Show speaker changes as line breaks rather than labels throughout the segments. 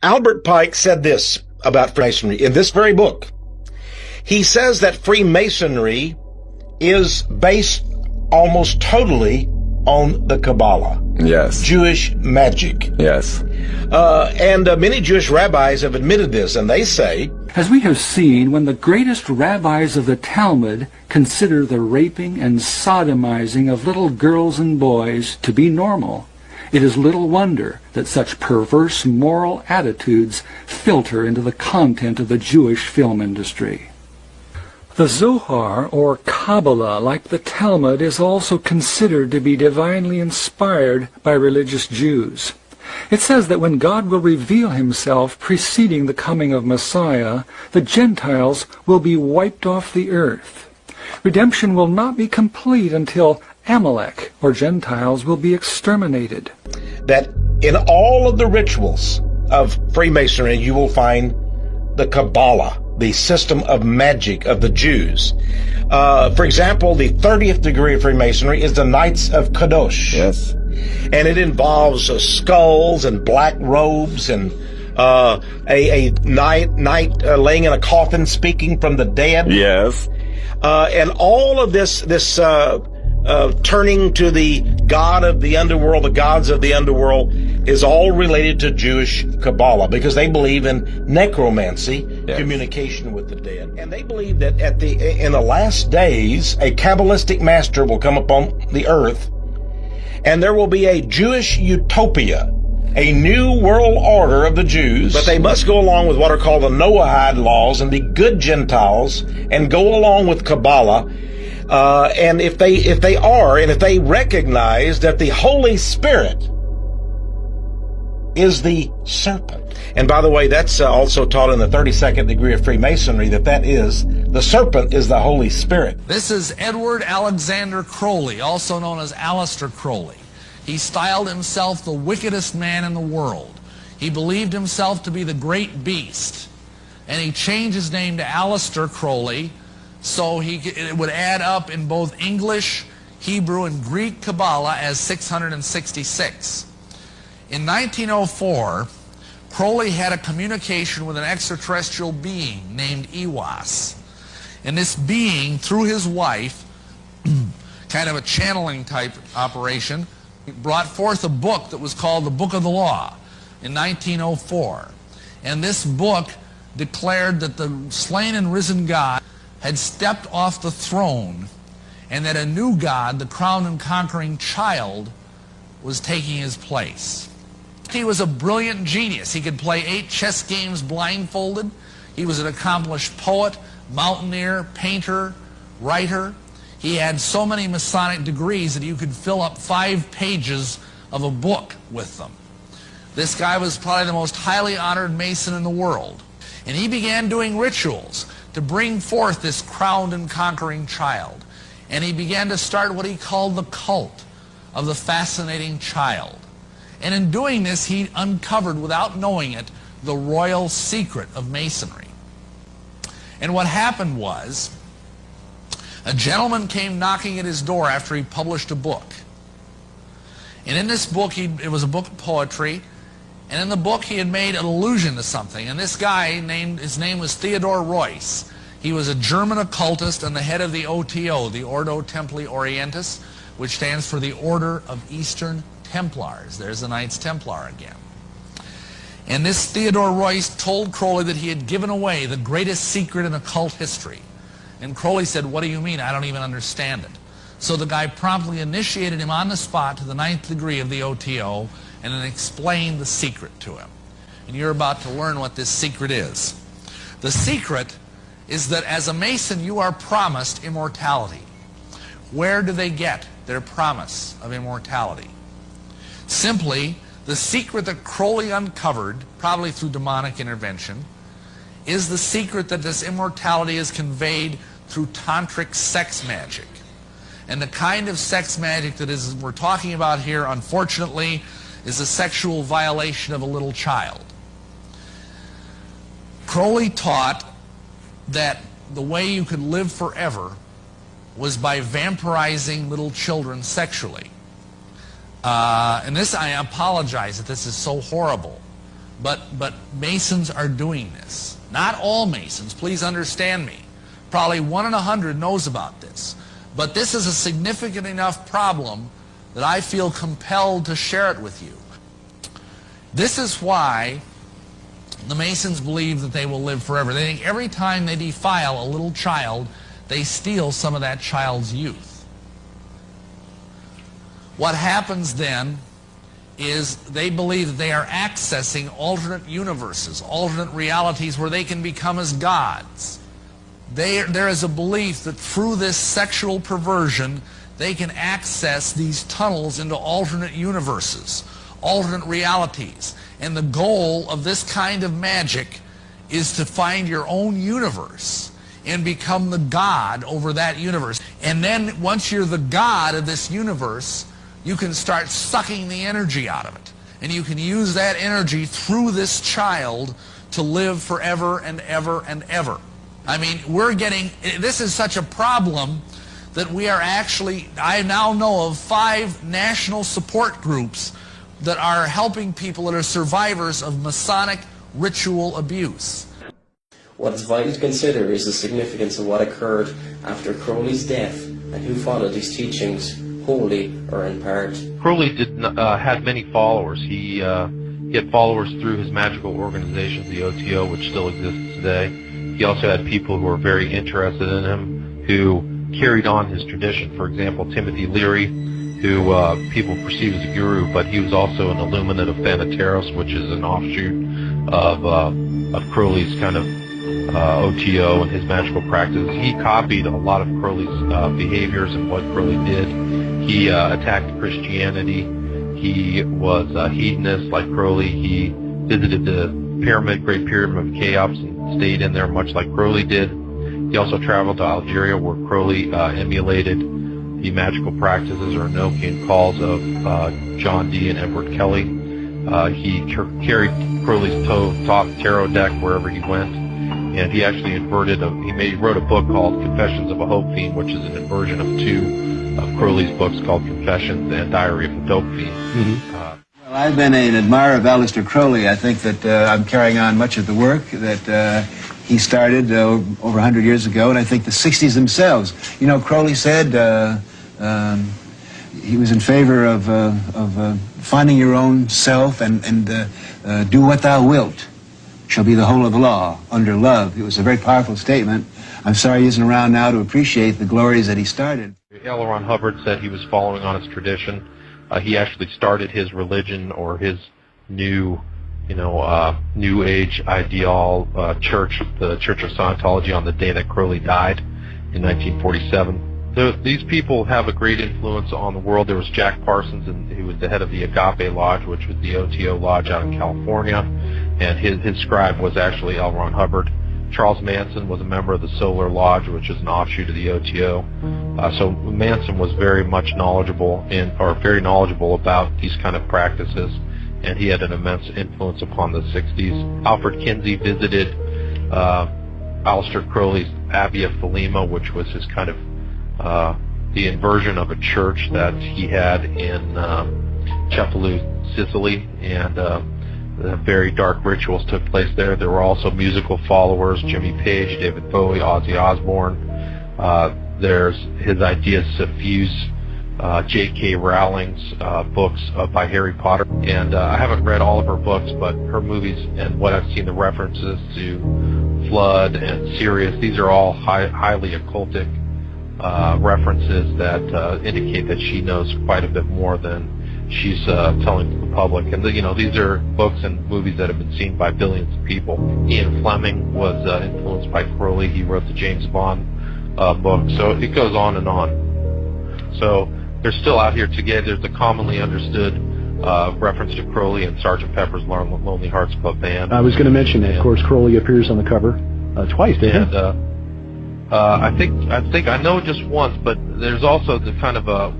Albert Pike said this about Freemasonry in this very book. He says that Freemasonry is based almost totally on the Kabbalah.
Yes.
Jewish magic.
Yes.
And many Jewish rabbis have admitted this, and they say,
as we have seen, when the greatest rabbis of the Talmud consider the raping and sodomizing of little girls and boys to be normal, it is little wonder that such perverse moral attitudes filter into the content of the Jewish film industry. The Zohar, or Kabbalah, like the Talmud, is also considered to be divinely inspired by religious Jews. It says that when God will reveal himself preceding the coming of Messiah, the Gentiles will be wiped off the earth. Redemption will not be complete until Amalek, or Gentiles, will be exterminated.
That in all of the rituals of Freemasonry, you will find the Kabbalah, the system of magic of the Jews. For example, the 30th degree of Freemasonry is the Knights of Kadosh.
Yes.
And it involves skulls and black robes and a knight laying in a coffin speaking from the dead.
Yes.
And all of this turning to the god of the underworld, the gods of the underworld, is all related to Jewish Kabbalah, because they believe in necromancy, yes, communication with the dead. And they believe that in the last days, a Kabbalistic master will come upon the earth, and there will be a Jewish utopia, a new world order of the Jews. But they must go along with what are called the Noahide laws and be good Gentiles and go along with Kabbalah. And if they recognize that the Holy Spirit is the serpent. And by the way, that's also taught in the 32nd degree of Freemasonry, the serpent is the Holy Spirit.
This is Edward Alexander Crowley, also known as Aleister Crowley. He styled himself the wickedest man in the world. He believed himself to be the great beast. And he changed his name to Aleister Crowley, so it would add up in both English, Hebrew, and Greek Kabbalah as 666. In 1904, Crowley had a communication with an extraterrestrial being named Iwas. And this being, through his wife, kind of a channeling type operation, brought forth a book that was called the Book of the Law in 1904. And this book declared that the slain and risen God had stepped off the throne, and that a new God, the crowned and conquering child, was taking his place. He was a brilliant genius. He could play 8 chess games blindfolded. He was an accomplished poet, mountaineer, painter, writer. He had so many Masonic degrees that you could fill up 5 pages of a book with them. This guy was probably the most highly honored Mason in the world. And he began doing rituals to bring forth this crowned and conquering child. And he began to start what he called the cult of the fascinating child. And in doing this, he uncovered, without knowing it, the royal secret of Masonry. And what happened was, a gentleman came knocking at his door after he published a book. And in this book, it was a book of poetry, and in the book he had made an allusion to something. And this guy, his name was Theodore Royce. He was a German occultist and the head of the OTO, the Ordo Templi Orientis, which stands for the Order of Eastern Templars. There's the Knights Templar again. And this Theodore Royce told Crowley that he had given away the greatest secret in occult history. And Crowley said, "What do you mean? I don't even understand it." So the guy promptly initiated him on the spot to the 9th degree of the OTO and then explained the secret to him. And you're about to learn what this secret is. The secret is that as a Mason, you are promised immortality. Where do they get their promise of immortality? Simply, the secret that Crowley uncovered, probably through demonic intervention, is the secret that this immortality is conveyed through tantric sex magic. And the kind of sex magic that we're talking about here, unfortunately, is a sexual violation of a little child. Crowley taught that the way you could live forever was by vampirizing little children sexually. And this, I apologize that this is so horrible, but Masons are doing this. Not all Masons, please understand me. Probably 1 in 100 knows about this. But this is a significant enough problem that I feel compelled to share it with you. This is why the Masons believe that they will live forever. They think every time they defile a little child, they steal some of that child's youth. What happens then is they believe that they are accessing alternate universes, alternate realities where they can become as gods. There is a belief that through this sexual perversion, they can access these tunnels into alternate universes, alternate realities. And the goal of this kind of magic is to find your own universe and become the god over that universe. And then once you're the god of this universe, you can start sucking the energy out of it. And you can use that energy through this child to live forever and ever and ever. I mean, this is such a problem that we are actually, I now know of 5 national support groups that are helping people that are survivors of Masonic ritual abuse.
What is vital to consider is the significance of what occurred after Crowley's death and who followed these teachings, wholly or in part.
Crowley had many followers. He had followers through his magical organization, the OTO, which still exists today. He also had people who were very interested in him, who carried on his tradition. For example, Timothy Leary, who people perceive as a guru, but he was also an illuminate of Thanateros, which is an offshoot of Crowley's kind of OTO and his magical practices. He copied a lot of Crowley's behaviors and what Crowley did. He attacked Christianity. He was a hedonist like Crowley. He visited the Great Pyramid of Cheops and stayed in there much like Crowley did. He also traveled to Algeria where Crowley emulated the magical practices or Enochian calls of John Dee and Edward Kelly. He carried Crowley's tarot deck wherever he went, and he actually he wrote a book called Confessions of a Hope Fiend, which is an inversion of 2 of Crowley's books called Confessions and Diary of a Dope Fiend.
Mm-hmm. Well, I've been an admirer of Aleister Crowley. I think that I'm carrying on much of the work that he started over 100 years ago, and I think the 60s themselves. You know, Crowley said he was in favor of finding your own self and do what thou wilt shall be the whole of the law under love. It was a very powerful statement. I'm sorry he isn't around now to appreciate the glories that he started.
L. Ron Hubbard said he was following on his tradition. He actually started his religion or his new Age ideal church, the Church of Scientology, on the day that Crowley died in 1947. These people have a great influence on the world. There was Jack Parsons, who was the head of the Agape Lodge, which was the OTO Lodge out in California, and his scribe was actually L. Ron Hubbard. Charles Manson was a member of the Solar Lodge, which is an offshoot of the OTO. So Manson was very knowledgeable about these kind of practices, and he had an immense influence upon the 60s. Alfred Kinsey visited Aleister Crowley's Abbey of Thelema, which was his kind of the inversion of a church that he had in Cefalù, Sicily, and very dark rituals took place there. There were also musical followers, Jimmy Page, David Bowie, Ozzy Osbourne. There's his ideas suffuse J.K. Rowling's books by Harry Potter. And I haven't read all of her books, but her movies and what I've seen, the references to Flood and Sirius, these are all highly occultic references that indicate that she knows quite a bit more than she's telling to the public. And these are books and movies that have been seen by billions of people. Ian Fleming was influenced by Crowley. He wrote the James Bond book. So it goes on and on. So they're still out here together. There's a commonly understood reference to Crowley and Sgt. Pepper's Lonely Hearts Club Band.
I was going to mention that. Of course, Crowley appears on the cover twice, didn't he?
I think I know just once, but there's also the kind of a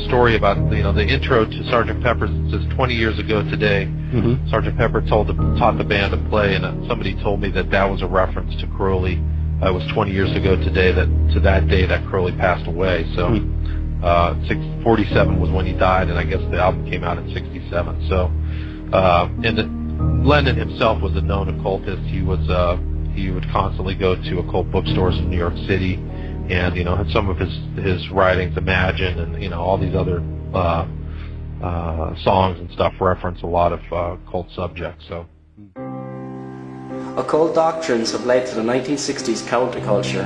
story about the intro to Sgt. Pepper's. It says 20 years ago today. Mm-hmm. Sgt. Pepper taught the band to play, and somebody told me that was a reference to Crowley. It was 20 years ago today to that day that Crowley passed away. So 47 was when he died, and I guess the album came out in 67. So and Lennon himself was a known occultist. He would constantly go to occult bookstores in New York City, and had some of his writings, Imagine, and all these other songs and stuff reference a lot of occult subjects. So
Occult doctrines have led to the 1960s counterculture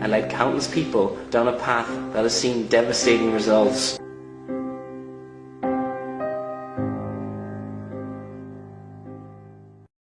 and led countless people down a path that has seen devastating results.